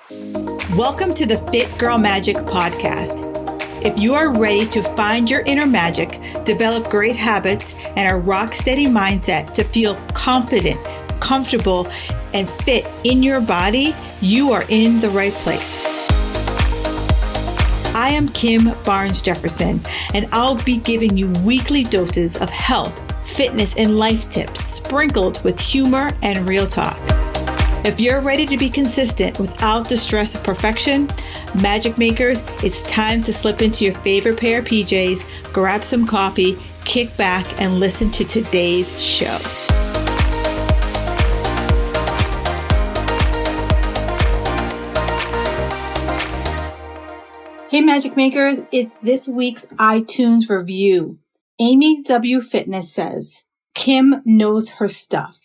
Welcome to the Fit Girl Magic podcast. If you are ready to find your inner magic, develop great habits, and a rock steady mindset to feel confident, comfortable, and fit in your body, you are in the right place. I am Kim Barnes Jefferson, and I'll be giving you weekly doses of health, fitness, and life tips sprinkled with humor and real talk. If you're ready to be consistent without the stress of perfection, magic makers, it's time to slip into your favorite pair of PJs, grab some coffee, kick back, and listen to today's show. Hey magic makers, it's this week's iTunes review. Amy W. Fitness says, Kim knows her stuff.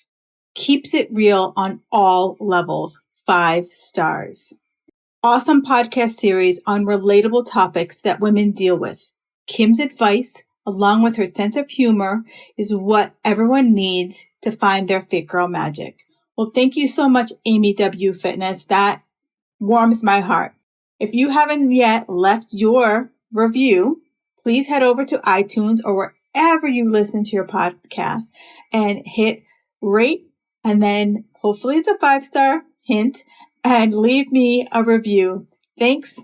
Keeps it real on all levels. 5 stars. Awesome podcast series on relatable topics that women deal with. Kim's advice, along with her sense of humor, is what everyone needs to find their fit girl magic. Well, thank you so much, Amy W. Fitness. That warms my heart. If you haven't yet left your review, please head over to iTunes or wherever you listen to your podcast and hit rate. And then hopefully it's a 5-star hint and leave me a review. Thanks.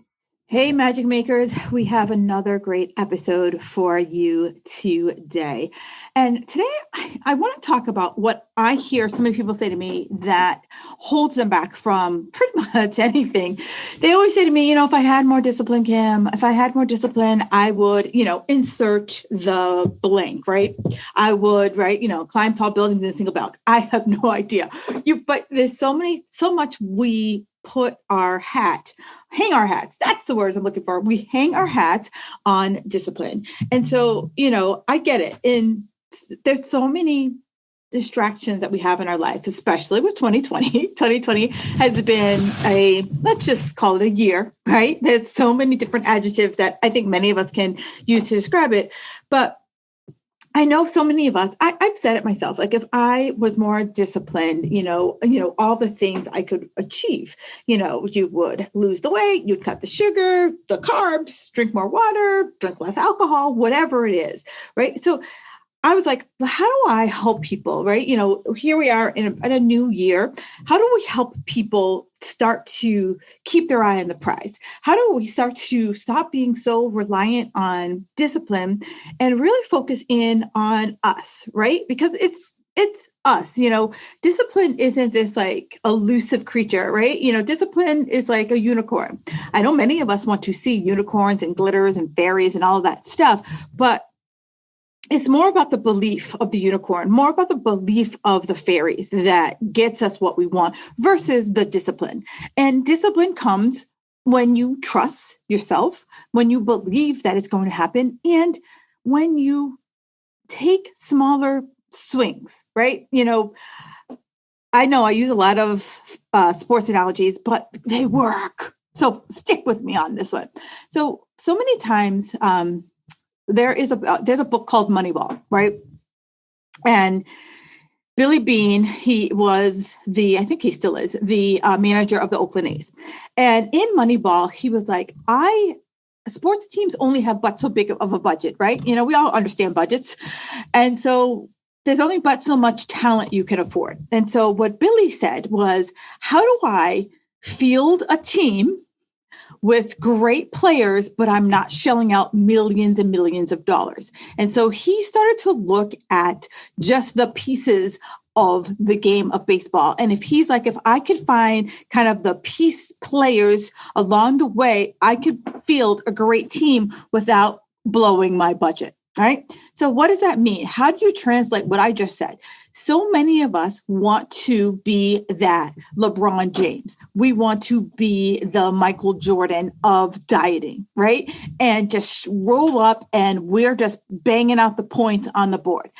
Hey, magic makers. We have another great episode for you today. And today I want to talk about what I hear so many people say to me that holds them back from pretty much anything. They always say to me, if I had more discipline, Kim, if I had more discipline, I would, insert the blank, right? I would, right, climb tall buildings in a single bound. I have no idea. But there's so much we hang our hats. That's the words I'm looking for. We hang our hats on discipline. And so, I get it. And there's so many distractions that we have in our life, especially with 2020. 2020 has been let's just call it a year, right? There's so many different adjectives that I think many of us can use to describe it. But I know so many of us, I've said it myself, like if I was more disciplined, all the things I could achieve, you would lose the weight, you'd cut the sugar, the carbs, drink more water, drink less alcohol, whatever it is, right? So I was like, well, how do I help people, right? Here we are in a new year. How do we help people start to keep their eye on the prize? How do we start to stop being so reliant on discipline and really focus in on us, right? Because it's us, discipline isn't this like elusive creature, right? Discipline is like a unicorn. I know many of us want to see unicorns and glitters and fairies and all of that stuff, but it's more about the belief of the unicorn, more about the belief of the fairies that gets us what we want versus the discipline. And discipline comes when you trust yourself, when you believe that it's going to happen, and when you take smaller swings, right? I know I use a lot of sports analogies, but they work. So stick with me on this one. So many times, there's a book called Moneyball, right? And Billy Beane, he was I think he still is, the manager of the Oakland A's. And in Moneyball, he was like, sports teams only have but so big of a budget, right? We all understand budgets. And so there's only but so much talent you can afford. And so what Billy said was, how do I field a team with great players, but I'm not shelling out millions and millions of dollars? And so he started to look at just the pieces of the game of baseball. And if I could find kind of the piece players along the way, I could field a great team without blowing my budget. Right? So what does that mean? How do you translate what I just said? So many of us want to be that LeBron James. We want to be the Michael Jordan of dieting, right? And just roll up and we're just banging out the points on the board.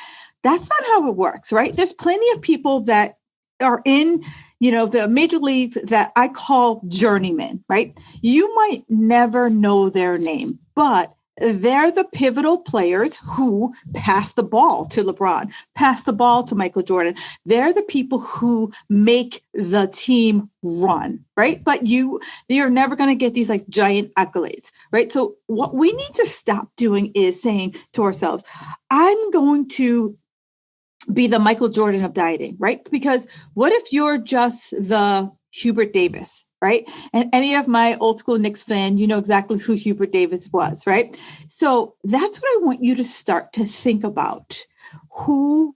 That's not how it works, right? There's plenty of people that are in, the major leagues that I call journeymen, right? You might never know their name, but They're the pivotal players who pass the ball to LeBron, pass the ball to Michael Jordan. They're the people who make the team run, right? But you're never going to get these like giant accolades, right? So what we need to stop doing is saying to ourselves, I'm going to be the Michael Jordan of dieting, right? Because what if you're just the Hubert Davis, right? And any of my old school Knicks fan, you know exactly who Hubert Davis was, right? So that's what I want you to start to think about. Who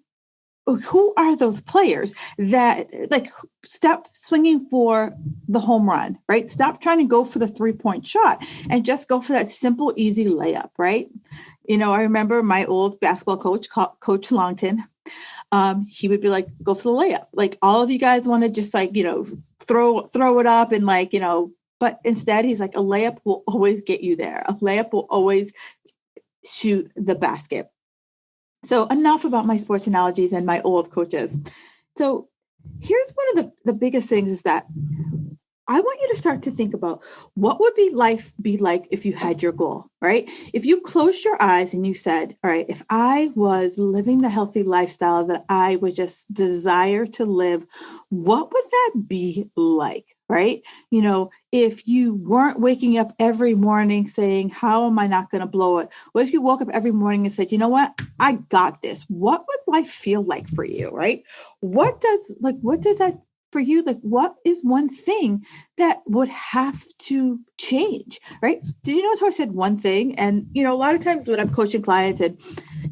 are those players that like stop swinging for the home run, right? Stop trying to go for the 3-point shot and just go for that simple, easy layup, right? You know, I remember my old basketball coach, Coach Longton. He would be like, go for the layup. Like all of you guys want to just like, you know, throw it up and like, you know, but instead he's like, a layup will always get you there. A layup will always shoot the basket. So enough about my sports analogies and my old coaches. So here's one of the biggest things is that I want you to start to think about what would life be like if you had your goal, right? If you closed your eyes and you said, all right, if I was living the healthy lifestyle that I would just desire to live, what would that be like, right? You know, if you weren't waking up every morning saying, how am I not going to blow it? What if you woke up every morning and said, you know what, I got this. What would life feel like for you, right? What does that for you, like what is one thing that would have to change, right? Did you notice how I said one thing? And, you know, a lot of times when I'm coaching clients and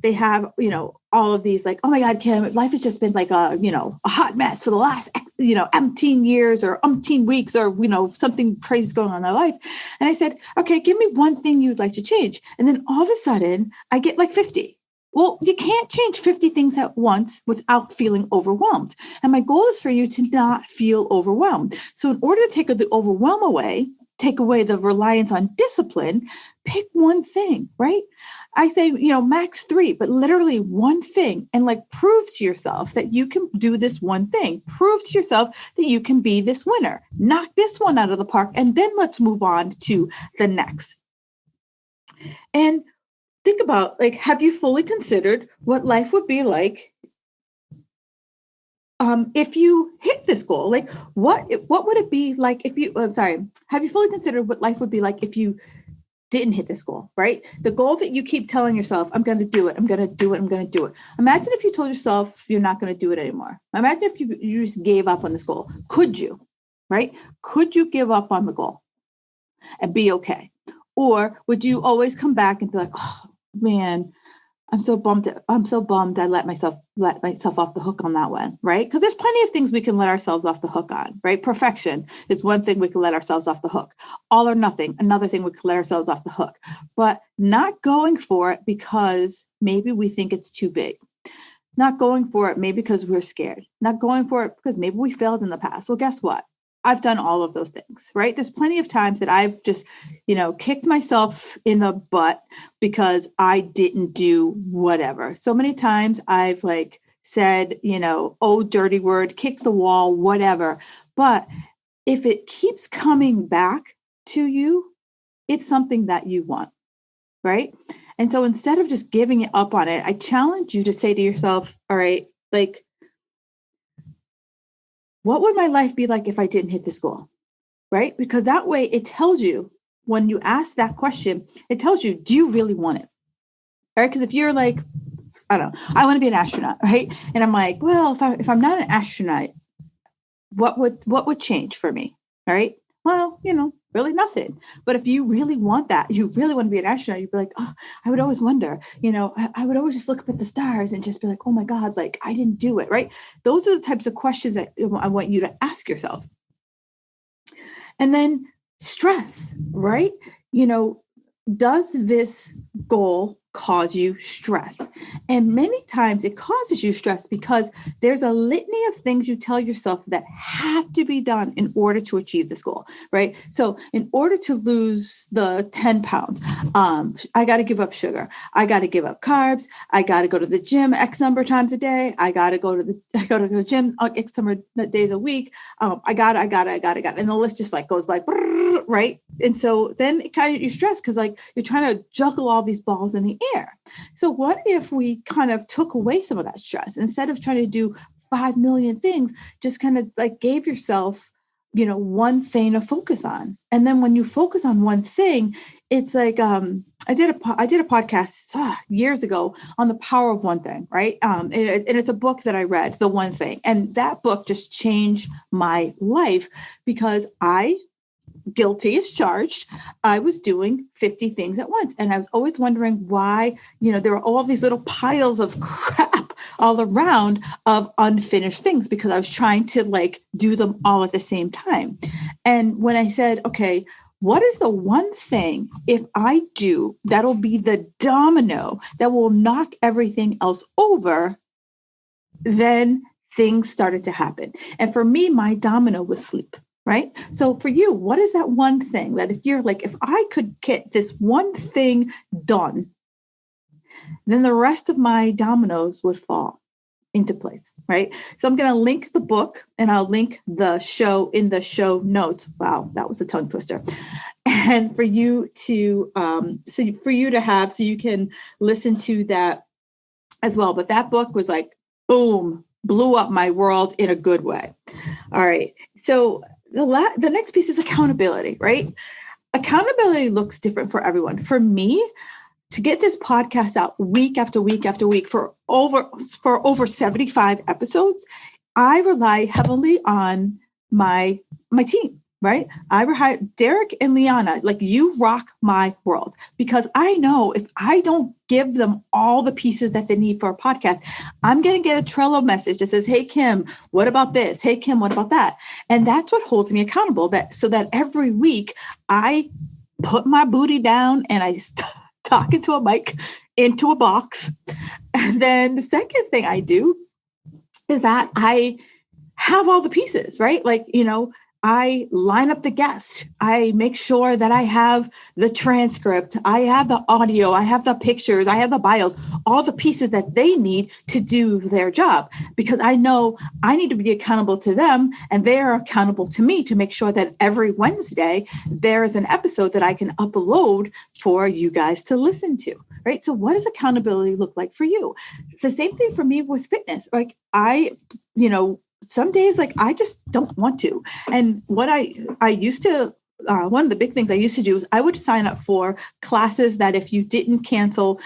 they have, you know, all of these like, oh my God, Kim, life has just been like a hot mess for the last, umpteen years or umpteen weeks or, something crazy going on in their life. And I said, okay, give me one thing you'd like to change. And then all of a sudden I get like 50. Well, you can't change 50 things at once without feeling overwhelmed. And my goal is for you to not feel overwhelmed. So in order to take the overwhelm away, take away the reliance on discipline, pick one thing, right? I say, max 3, but literally one thing. And like prove to yourself that you can do this one thing. Prove to yourself that you can be this winner. Knock this one out of the park. And then let's move on to the next. And think about, like, have you fully considered what life would be like if you hit this goal? Like, what would it be like if you, have you fully considered what life would be like if you didn't hit this goal, right? The goal that you keep telling yourself, I'm going to do it, I'm going to do it, I'm going to do it. Imagine if you told yourself you're not going to do it anymore. Imagine if you just gave up on this goal. Could you, right? Could you give up on the goal and be okay? Or would you always come back and be like, oh, man, I'm so bummed I let myself off the hook on that one, right? Because there's plenty of things we can let ourselves off the hook on, right? Perfection is one thing we can let ourselves off the hook. All or nothing, another thing we can let ourselves off the hook. But not going for it because maybe we think it's too big. Not going for it maybe because we're scared. Not going for it because maybe we failed in the past. Well, guess what? I've done all of those things, right? There's plenty of times that I've just, kicked myself in the butt because I didn't do whatever. So many times I've like said, oh, dirty word, kick the wall, whatever. But if it keeps coming back to you, it's something that you want, right? And so instead of just giving up on it, I challenge you to say to yourself, all right, like, what would my life be like if I didn't hit this goal, right? Because that way it tells you, when you ask that question, it tells you, do you really want it? All right? Because if you're like, I don't know, I want to be an astronaut, right? And I'm like, well, if I'm not an astronaut, what would change for me? All right? Well, really nothing. But if you really want that, you really want to be an astronaut, you'd be like, oh, I would always wonder, I would always just look up at the stars and just be like, oh my God, like I didn't do it, right? Those are the types of questions that I want you to ask yourself. And then stress, right? Does this goal cause you stress. And many times it causes you stress because there's a litany of things you tell yourself that have to be done in order to achieve this goal, right? So in order to lose the 10 pounds, I got to give up sugar. I got to give up carbs. I got to go to the gym X number of times a day. I got to go to the gym X number of days a week. I got. And the list just like goes like, right? And so then it kind of, you're stressed because like you're trying to juggle all these balls in the air. So what if we kind of took away some of that stress instead of trying to do 5 million things, just kind of like gave yourself, one thing to focus on. And then when you focus on one thing, it's like, I did a podcast years ago on the power of one thing, right? And it's a book that I read, The One Thing. And that book just changed my life because guilty as charged, I was doing 50 things at once. And I was always wondering why, there were all these little piles of crap all around of unfinished things because I was trying to like do them all at the same time. And when I said, okay, what is the one thing if I do that'll be the domino that will knock everything else over, then things started to happen. And for me, my domino was sleep. Right. So for you, what is that one thing that if you're like, if I could get this one thing done, then the rest of my dominoes would fall into place. Right. So I'm going to link the book and I'll link the show in the show notes. Wow, that was a tongue twister. And for you to so you can listen to that as well. But that book was like, boom, blew up my world in a good way. All right. So the next piece is accountability, right? Accountability looks different for everyone. For me, to get this podcast out week after week after week for over 75 episodes, I rely heavily on my team. Right? I hired Derek and Liana, like you rock my world because I know if I don't give them all the pieces that they need for a podcast, I'm going to get a Trello message that says, hey, Kim, what about this? Hey, Kim, what about that? And that's what holds me accountable so that every week I put my booty down and I talk into a mic, into a box. And then the second thing I do is that I have all the pieces, right? Like, I line up the guest. I make sure that I have the transcript. I have the audio. I have the pictures. I have the bios, all the pieces that they need to do their job because I know I need to be accountable to them and they're accountable to me to make sure that every Wednesday there is an episode that I can upload for you guys to listen to, right? So what does accountability look like for you? The same thing for me with fitness. Like some days, like I just don't want to. And what I used to, one of the big things I used to do is I would sign up for classes that if you didn't cancel,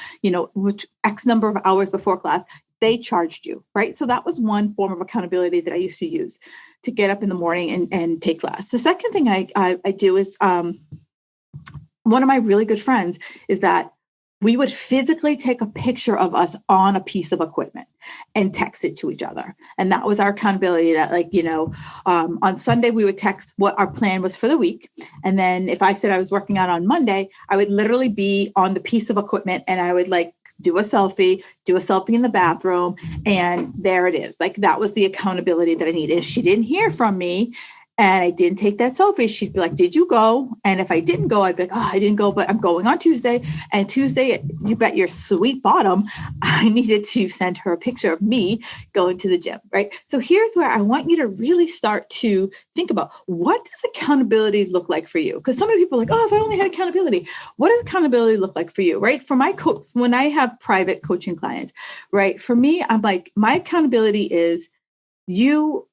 which X number of hours before class, they charged you, right? So that was one form of accountability that I used to use to get up in the morning and take class. The second thing I do is one of my really good friends is that we would physically take a picture of us on a piece of equipment and text it to each other. And that was our accountability that on Sunday, we would text what our plan was for the week. And then if I said I was working out on Monday, I would literally be on the piece of equipment and I would do a selfie in the bathroom. And there it is. Like that was the accountability that I needed. If she didn't hear from me, and I didn't take that selfie, she'd be like, did you go? And if I didn't go, I'd be like, oh, I didn't go, but I'm going on Tuesday. And Tuesday, you bet your sweet bottom, I needed to send her a picture of me going to the gym, right? So here's where I want you to really start to think about, what does accountability look like for you? Because so many people are like, oh, if I only had accountability, what does accountability look like for you, right? For my when I have private coaching clients, right? For me, I'm like, my accountability is you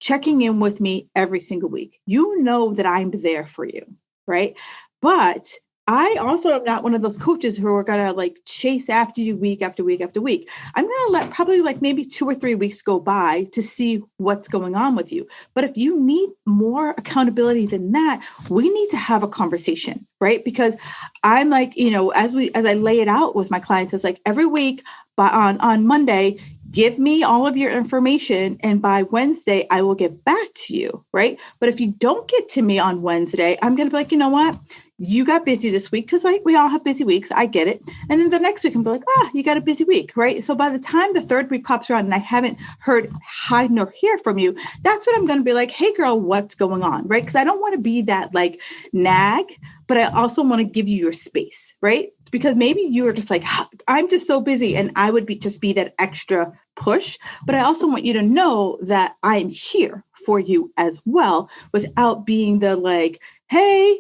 checking in with me every single week. You know that I'm there for you, right? But I also am not one of those coaches who are going to chase after you week after week after week. I'm going to let probably maybe 2 or 3 weeks go by to see what's going on with you. But if you need more accountability than that, we need to have a conversation, right? Because I'm as I lay it out with my clients, it's like every week on Monday, give me all of your information. And by Wednesday, I will get back to you. Right. But if you don't get to me on Wednesday, I'm going to be like, you know what? you got busy this week because we all have busy weeks. I get it. And then the next week, I'm like, you got a busy week, right? So by the time the third week pops around and I haven't heard hide nor hear from you, that's when I'm going to be like, hey, girl, what's going on, right? Because I don't want to be that like nag, but I also want to give you your space, right? Because maybe you are just like, I'm just so busy, and I would just be that extra push. But I also want you to know that I'm here for you as well, without being the like, hey,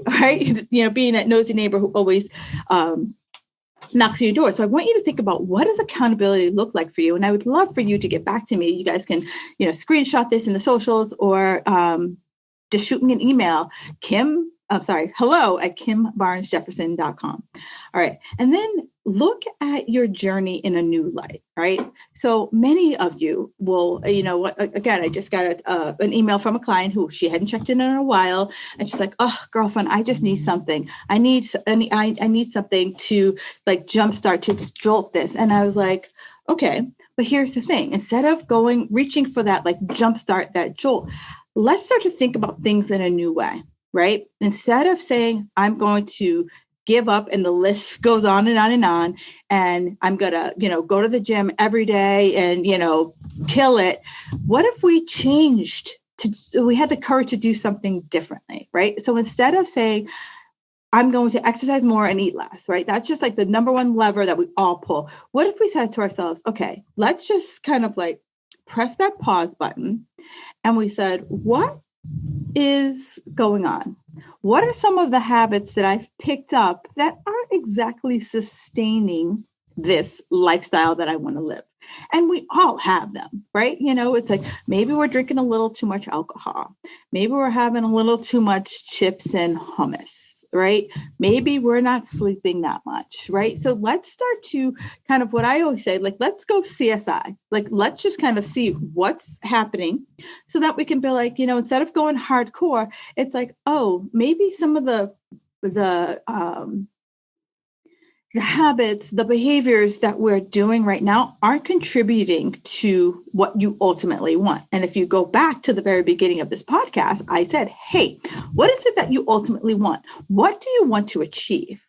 right? Being that nosy neighbor who always knocks on your door. So I want you to think about, what does accountability look like for you? And I would love for you to get back to me. You guys can, screenshot this in the socials, or just shoot me an email, hello@kimbarnesjefferson.com. All right. And then look at your journey in a new light, right? So many of you will, again, I just got an email from a client who she hadn't checked in a while. And she's like, oh, girlfriend, I just need something. I need something to like jumpstart, to jolt this. And I was like, okay, but here's the thing. Instead of reaching for that, like jumpstart, that jolt, let's start to think about things in a new way. Right? Instead of saying, I'm going to give up, and the list goes on and on and on, and I'm going to, go to the gym every day and, kill it. What if we we had the courage to do something differently, right? So instead of saying, I'm going to exercise more and eat less, right? That's just like the number one lever that we all pull. What if we said to ourselves, okay, let's just kind of like press that pause button. And we said, what is going on? What are some of the habits that I've picked up that aren't exactly sustaining this lifestyle that I want to live? And we all have them, right? It's like, maybe we're drinking a little too much alcohol. Maybe we're having a little too much chips and hummus, right? Maybe we're not sleeping that much, right? So let's start to kind of, what I always say, like, let's go CSI. Like, let's just kind of see what's happening, so that we can be like, instead of going hardcore, it's like, oh, maybe some of the habits, the behaviors that we're doing right now aren't contributing to what you ultimately want. And if you go back to the very beginning of this podcast, I said, hey, what is it that you ultimately want? What do you want to achieve?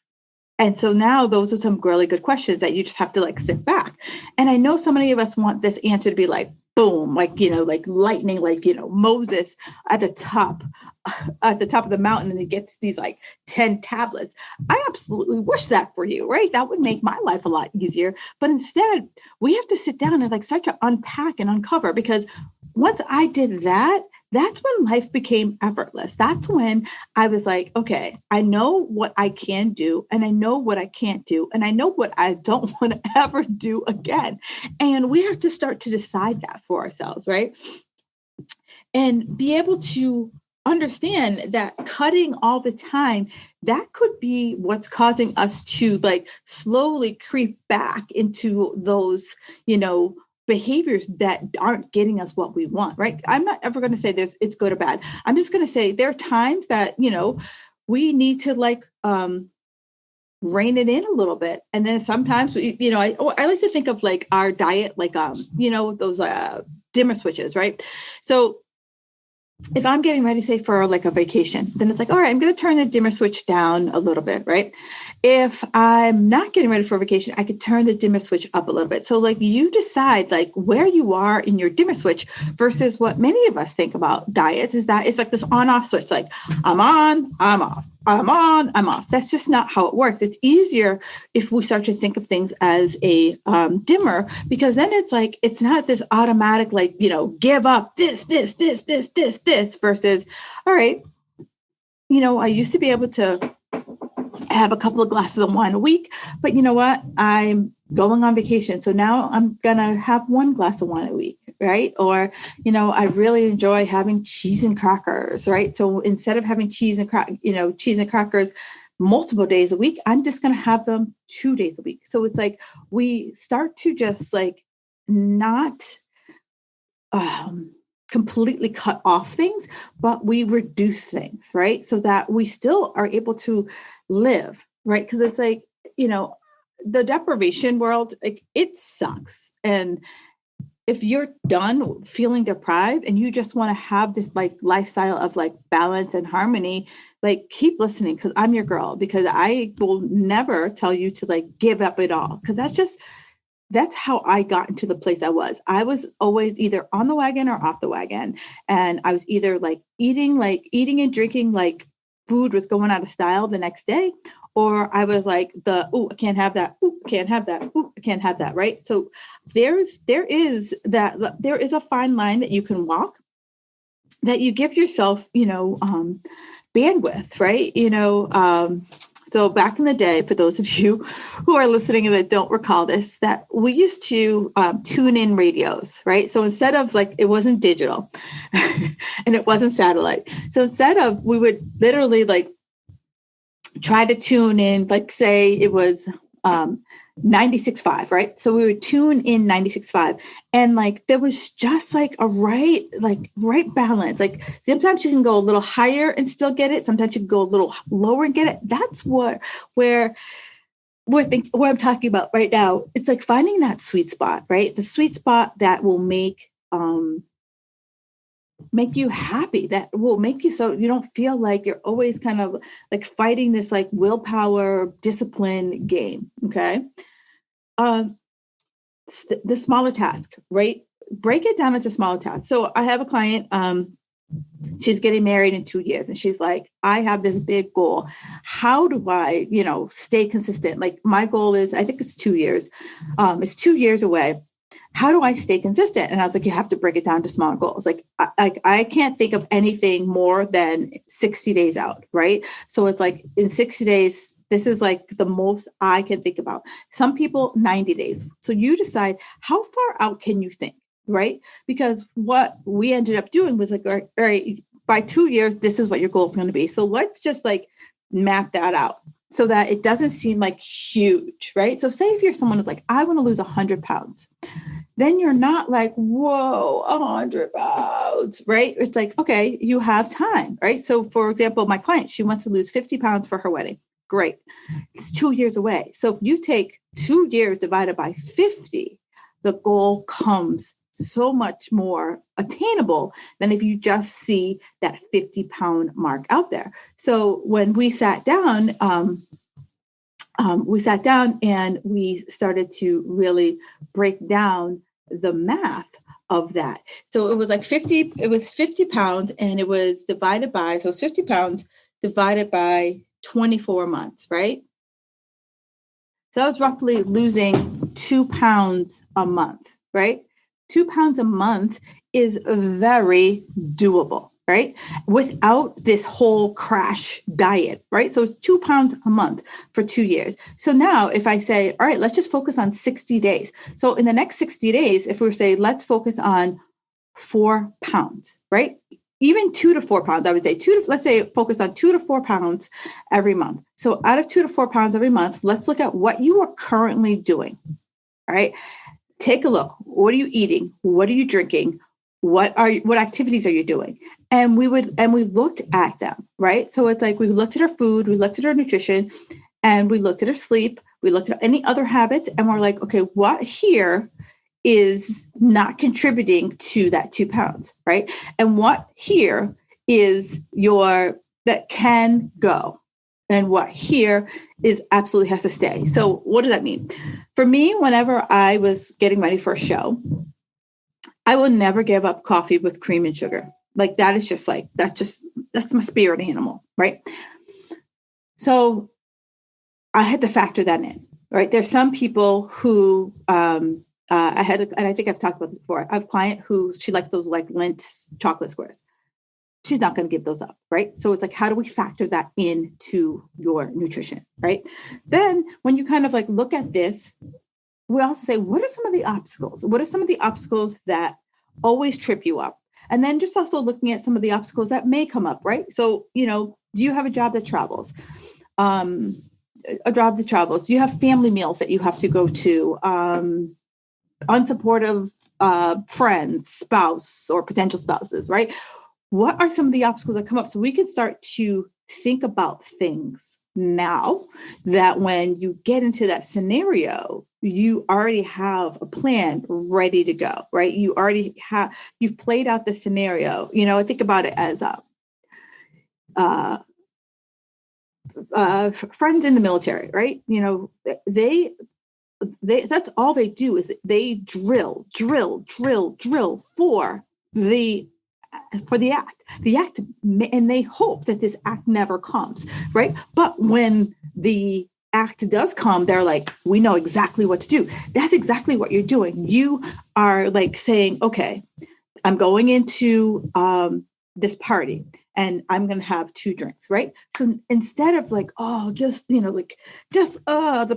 And so now those are some really good questions that you just have to like sit back. And I know so many of us want this answer to be like, boom, like, like lightning, like, Moses at the top of the mountain, and he gets these like 10 tablets. I absolutely wish that for you, right? That would make my life a lot easier. But instead, we have to sit down and like start to unpack and uncover, because once I did that, that's when life became effortless. That's when I was like, okay, I know what I can do, and I know what I can't do, and I know what I don't want to ever do again. And we have to start to decide that for ourselves, right? And be able to understand that cutting all the time, that could be what's causing us to like slowly creep back into those, behaviors that aren't getting us what we want, right? I'm not ever going to say it's good or bad. I'm just going to say there are times that, we need to like rein it in a little bit. And then sometimes, I like to think of like our diet, like, those dimmer switches, right? So if I'm getting ready, say for like a vacation, then it's like, all right, I'm going to turn the dimmer switch down a little bit, right? If I'm not getting ready for a vacation, I could turn the dimmer switch up a little bit. So like you decide like where you are in your dimmer switch, versus what many of us think about diets is that it's like this on-off switch, like I'm on, I'm off. I'm on, I'm off. That's just not how it works. It's easier if we start to think of things as a dimmer, because then it's like, it's not this automatic, like, give up this, versus, all right, I used to be able to have a couple of glasses of wine a week, but you know what? I'm going on vacation. So now I'm going to have one glass of wine a week. Right. Or, I really enjoy having cheese and crackers. Right. So instead of having cheese and crackers multiple days a week, I'm just going to have them 2 days a week. So it's like we start to just like not completely cut off things, but we reduce things. Right. So that we still are able to live. Right. Because it's like, the deprivation world, like it sucks. And if you're done feeling deprived and you just want to have this like lifestyle of like balance and harmony, like keep listening, because I'm your girl, because I will never tell you to like give up it all. Because that's how I got into the place I was. I was always either on the wagon or off the wagon. And I was either eating and drinking like food was going out of style the next day, or I was like I can't have that. Ooh, I can't have that. Ooh, I can't have that. Right. So there is a fine line that you can walk, that you give yourself, bandwidth, right? So back in the day, for those of you who are listening and that don't recall this, that we used to tune in radios, right? So instead of it wasn't digital and it wasn't satellite. So we would literally try to tune in, say it was 96.5, right? So we would tune in 96.5, and there was just a right balance. Sometimes you can go a little higher and still get it. Sometimes you can go a little lower and get it. That's where I'm talking about right now. It's finding that sweet spot, right? The sweet spot that will make you happy, that will make you so you don't feel like you're always kind of fighting this willpower discipline game. Okay. The smaller task, right? Break it down into smaller tasks. So I have a client, she's getting married in 2 years, and she's like, I have this big goal. How do I, stay consistent? My goal is, I think it's 2 years. It's 2 years away. How do I stay consistent? And I was like, you have to break it down to smaller goals. I can't think of anything more than 60 days out, right? So it's in 60 days, this is the most I can think about. Some people, 90 days. So you decide how far out can you think, right? Because what we ended up doing was all right, by 2 years, this is what your goal is going to be. So let's just map that out so that it doesn't seem huge, right? So say if you're someone who's I want to lose 100 pounds, then you're not whoa, 100 pounds, right? It's okay, you have time, right? So for example, my client, she wants to lose 50 pounds for her wedding. Great. It's 2 years away. So if you take 2 years divided by 50, the goal comes so much more attainable than if you just see that 50-pound mark out there. So when we sat down, and we started to really break down the math of that. So it was 50, it was 50 pounds, and it was divided by, so it's 50 pounds divided by 24 months, right? So I was roughly losing 2 pounds a month, right? 2 pounds a month is very doable, right? Without this whole crash diet, right? So it's 2 pounds a month for 2 years. So now if I say, all right, let's just focus on 60 days. So in the next 60 days, if we say, let's focus on 4 pounds, right? Even 2 to 4 pounds, I would say let's say focus on 2 to 4 pounds every month. So out of 2 to 4 pounds every month, let's look at what you are currently doing. All right. Take a look. What are you eating? What are you drinking? What activities are you doing? And we looked at them, right? So it's we looked at our food, we looked at our nutrition, and we looked at our sleep. We looked at any other habits, and we're okay, what here is not contributing to that 2 pounds, right? And what here is that can go, and what here is absolutely has to stay. So what does that mean? For me, whenever I was getting ready for a show, I will never give up coffee with cream and sugar. That is just that's my spirit animal, right? So I had to factor that in, right? There's some people who, and I think I've talked about this before. I have a client who, she likes those Lindt chocolate squares. She's not going to give those up, right? So it's how do we factor that into your nutrition, right? Then when you kind of look at this, we also say, what are some of the obstacles? What are some of the obstacles that always trip you up? And then just also looking at some of the obstacles that may come up, right? So, do you have a job that travels? Do you have family meals that you have to go to? Unsupportive friends, spouse, or potential spouses, right? What are some of the obstacles that come up? So we can start to think about things now that when you get into that scenario, you already have a plan ready to go, right? You've played out the scenario. I think about it as uh, friends in the military, right? They that's all they do is they drill the for the act, and they hope that this act never comes, right? But when the act does come, they're like, we know exactly what to do. That's exactly what you're doing. You are like saying, okay, I'm going into this party and I'm going to have 2 drinks, right? So instead of like, oh, the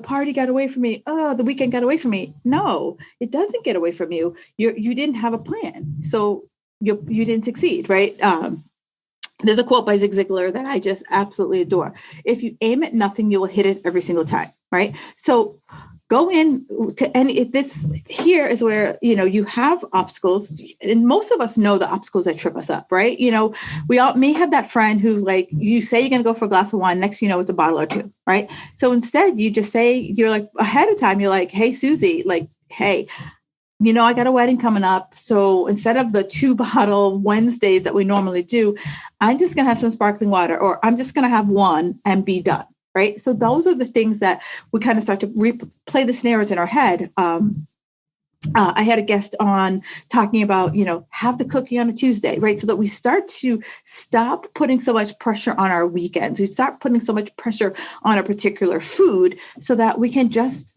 party got away from me. Oh, the weekend got away from me. No, it doesn't get away from you. You didn't have a plan. So you didn't succeed, right? There's a quote by Zig Ziglar that I just absolutely adore. If you aim at nothing, you will hit it every single time, right? So go in to this here is where, you have obstacles, and most of us know the obstacles that trip us up, right? We all may have that friend who, like, you say you're going to go for a glass of wine, next it's a bottle or 2, right? So instead you just say, you're like, ahead of time, you're like, hey, Susie, like, hey, I got a wedding coming up. So instead of the 2-bottle Wednesdays that we normally do, I'm just going to have some sparkling water, or I'm just going to have one and be done. Right. So those are the things that we kind of start to replay the scenarios in our head. I had a guest on talking about, have the cookie on a Tuesday, right? So that we start to stop putting so much pressure on our weekends. We start putting so much pressure on a particular food so that we can just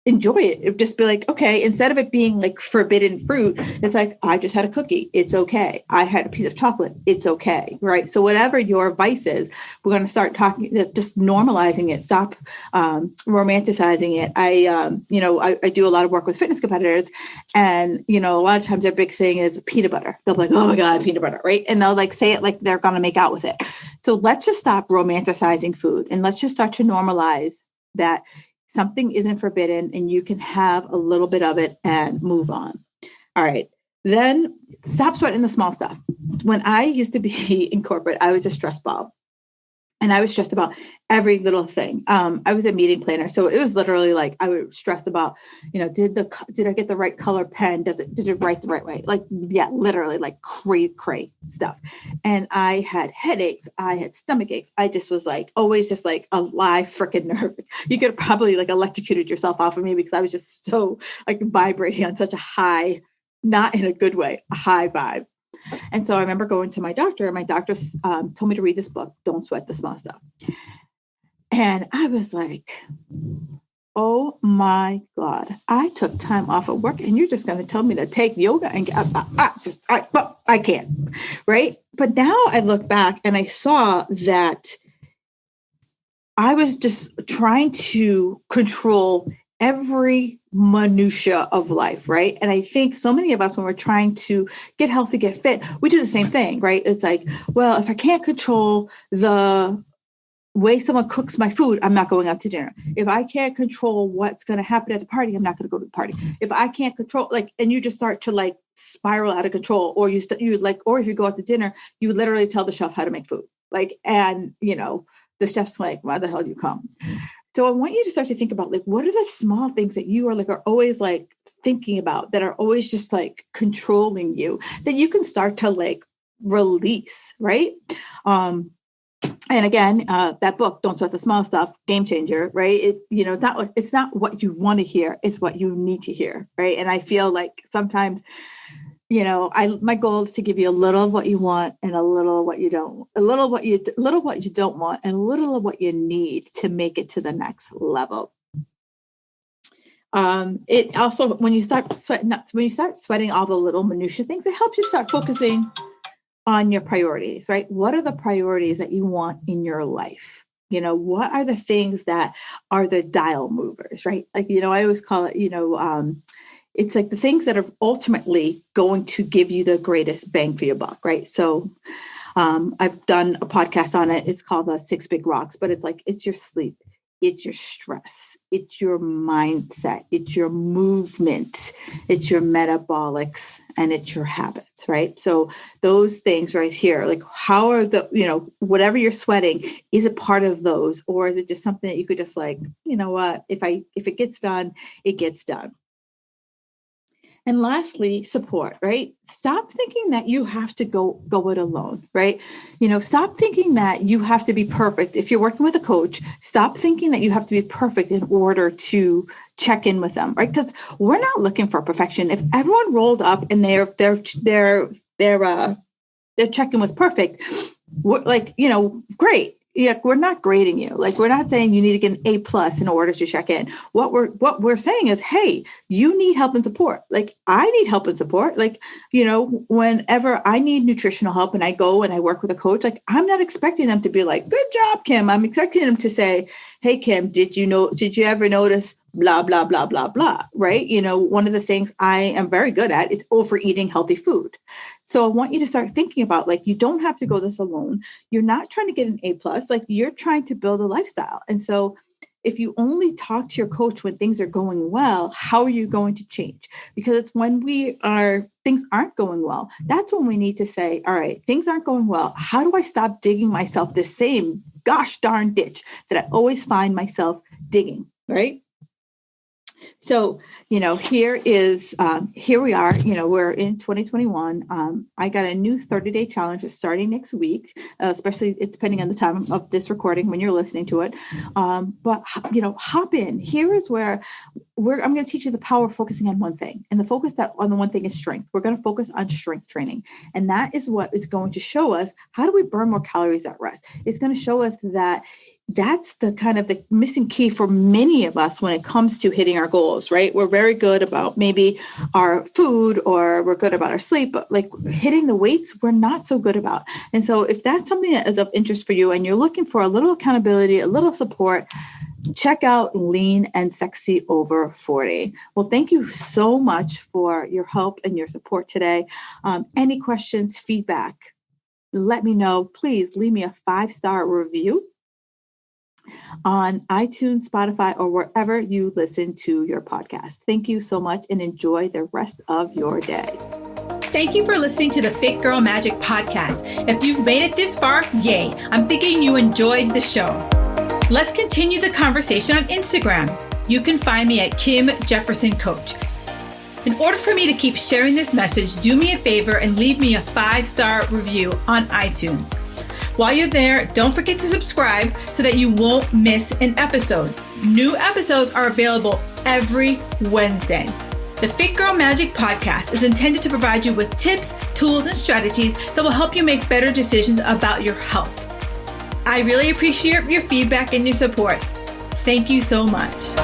enjoy it. It just be like, okay, instead of it being like forbidden fruit, it's like, I just had a cookie. It's okay. I had a piece of chocolate. It's okay. Right. So whatever your vice is, we're going to start talking, just normalizing it, stop romanticizing it. I do a lot of work with fitness competitors, and, a lot of times their big thing is peanut butter. They'll be like, oh my God, peanut butter. Right. And they'll like say it like they're going to make out with it. So let's just stop romanticizing food, and let's just start to normalize that something isn't forbidden and you can have a little bit of it and move on. All right. Then stop sweating the small stuff. When I used to be in corporate, I was a stress ball. And I was stressed about every little thing. I was a meeting planner. So it was literally like, I would stress about, did I get the right color pen? Did it write the right way? Like, yeah, literally like cray stuff. And I had headaches. I had stomach aches. I just was like, always just like a live freaking nerve. You could have probably like electrocuted yourself off of me, because I was just so like vibrating on such a high, not in a good way, a high vibe. And so I remember going to my doctor, and my doctor told me to read this book, Don't Sweat the Small Stuff. And I was like, oh my God, I took time off of work and you're just going to tell me to take yoga and I can't. Right. But now I look back and I saw that I was just trying to control every minutia of life, right? And I think so many of us, when we're trying to get healthy, get fit, we do the same thing, right? It's like, well, if I can't control the way someone cooks my food, I'm not going out to dinner. If I can't control what's going to happen at the party, I'm not going to go to the party. If I can't control, and you just start to like spiral out of control, or or if you go out to dinner, you literally tell the chef how to make food. And the chef's like, why the hell do you come? So I want you to start to think about what are the small things that you are always thinking about, that are always just controlling you, that you can start to release, right? And again, that book, Don't Sweat the Small Stuff, game changer, right? It's not what you want to hear, it's what you need to hear, right? And I feel like sometimes, my goal is to give you a little of what you want and a little of what you don't, a little what you don't want, and a little of what you need to make it to the next level. It also, when you start sweating all the little minutia things, it helps you start focusing on your priorities, right? What are the priorities that you want in your life? What are the things that are the dial movers, right? I always call it, it's the things that are ultimately going to give you the greatest bang for your buck, right? So I've done a podcast on it. It's called the 6 Big Rocks, but it's your sleep, It's your stress, it's your mindset, it's your movement, it's your metabolics, and it's your habits, right? So those things right here, like how are whatever you're sweating, is it part of those? Or is it just something that you could just like, you know what, if it gets done, it gets done. And lastly, support, right? Stop thinking that you have to go it alone, right? Stop thinking that you have to be perfect. If you're working with a coach, stop thinking that you have to be perfect in order to check in with them, right? Because we're not looking for perfection. If everyone rolled up and their check-in was perfect, we're like, great. Yeah, we're not grading you. Like, we're not saying you need to get an A+ in order to check in. What we're saying is, hey, you need help and support. Like, I need help and support. Like, whenever I need nutritional help and I go and I work with a coach, like, I'm not expecting them to be like, good job, Kim. I'm expecting them to say, hey, Kim, did you ever notice blah, blah, blah, blah, blah, right? One of the things I am very good at is overeating healthy food. So I want you to start thinking about, like, you don't have to go this alone. You're not trying to get an A+, like, you're trying to build a lifestyle. And so if you only talk to your coach when things are going well, how are you going to change? Because it's when things aren't going well, that's when we need to say, all right, things aren't going well. How do I stop digging myself the same gosh darn ditch that I always find myself digging, right? So, here we are, we're in 2021. I got a new 30-day challenge starting next week, especially depending on the time of this recording when you're listening to it. But hop in. Here is where I'm going to teach you the power of focusing on one thing. And the focus on the one thing is strength. We're going to focus on strength training. And that is what is going to show us, how do we burn more calories at rest? It's going to show us that that's the kind of the missing key for many of us when it comes to hitting our goals, right? We're very good about maybe our food, or we're good about our sleep, but like hitting the weights, we're not so good about. And so if that's something that is of interest for you and you're looking for a little accountability, a little support, check out Lean and Sexy Over 40. Well, thank you so much for your help and your support today. Any questions, feedback, let me know. Please leave me a 5-star review on iTunes, Spotify, or wherever you listen to your podcast. Thank you so much and enjoy the rest of your day. Thank you for listening to the Fit Girl Magic podcast. If you've made it this far, yay. I'm thinking you enjoyed the show. Let's continue the conversation on Instagram. You can find me at Kim Jefferson Coach. In order for me to keep sharing this message, do me a favor and leave me a 5-star review on iTunes. While you're there, don't forget to subscribe so that you won't miss an episode. New episodes are available every Wednesday. The Fit Girl Magic podcast is intended to provide you with tips, tools, and strategies that will help you make better decisions about your health. I really appreciate your feedback and your support. Thank you so much.